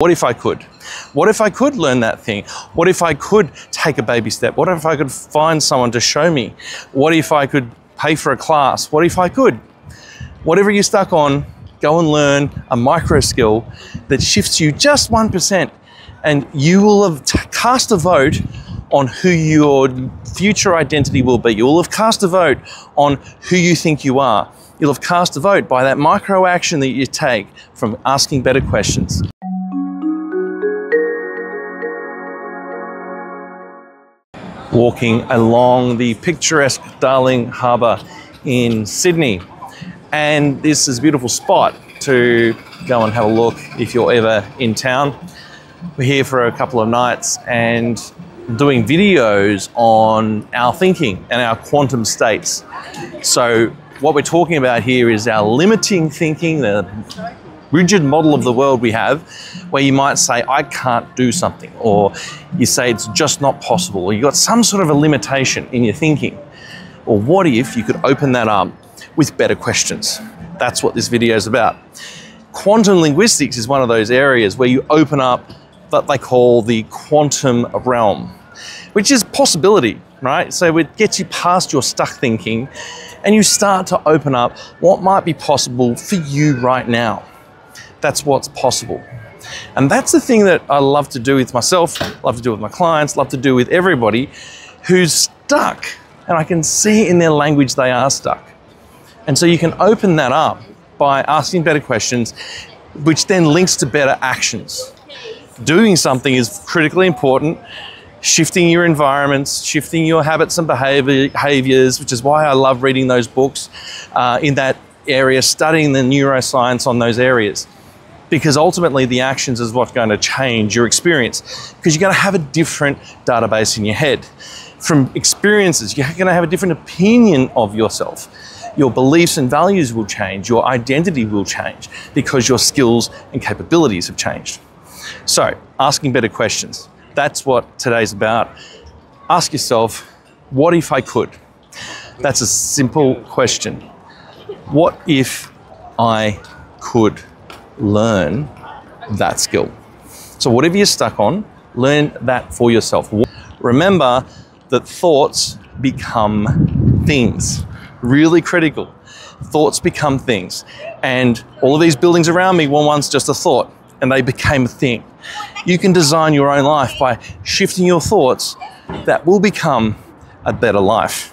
What if I could? What if I could learn that thing? What if I could take a baby step? What if I could find someone to show me? What if I could pay for a class? What if I could? Whatever you're stuck on, go and learn a micro skill that shifts you just 1%, and you will have cast a vote on who your future identity will be. You will have cast a vote on who you think you are. You'll have cast a vote by that micro action that you take from asking better questions. Walking along the picturesque Darling Harbour in Sydney. And this is a beautiful spot to go and have a look if you're ever in town. We're here for a couple of nights and doing videos on our thinking and our quantum states. So what we're talking about here is our limiting thinking, the rigid model of the world we have, where you might say, I can't do something, or you say it's just not possible, or you've got some sort of a limitation in your thinking. Or what if you could open that up with better questions? That's what this video is about. Quantum linguistics is one of those areas where you open up what they call the quantum realm, which is possibility, right? So it gets you past your stuck thinking and you start to open up what might be possible for you right now. That's what's possible. And that's the thing that I love to do with myself, love to do with my clients, love to do with everybody who's stuck. And I can see in their language they are stuck. And so you can open that up by asking better questions, which then links to better actions. Doing something is critically important. Shifting your environments, shifting your habits and behaviors, which is why I love reading those books in that area, studying the neuroscience on those areas. Because ultimately the actions is what's going to change your experience, because you're going to have a different database in your head. From experiences, you're going to have a different opinion of yourself. Your beliefs and values will change, your identity will change, because your skills and capabilities have changed. So, asking better questions. That's what today's about. Ask yourself, what if I could? That's a simple question. What if I could learn that skill? So whatever you're stuck on, learn that for yourself. Remember that thoughts become things. Really critical. Thoughts become things. And all of these buildings around me were once just a thought, and they became a thing. You can design your own life by shifting your thoughts that will become a better life.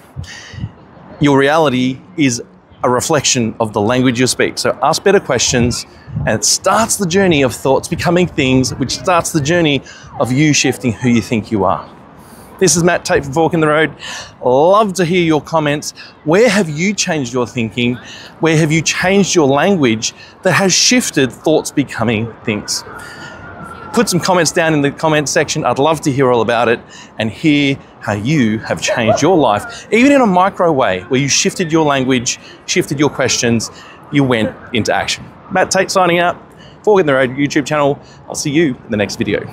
Your reality is a reflection of the language you speak. So ask better questions, and it starts the journey of thoughts becoming things, which starts the journey of you shifting who you think you are. This is Tait from Fork in the Road. Love to hear your comments. Where have you changed your thinking? Where have you changed your language that has shifted thoughts becoming things? Put some comments down in the comment section. I'd love to hear all about it and hear how you have changed your life, even in a micro way, where you shifted your language, shifted your questions, you went into action. Tait signing out, Fork in the Road YouTube channel. I'll see you in the next video.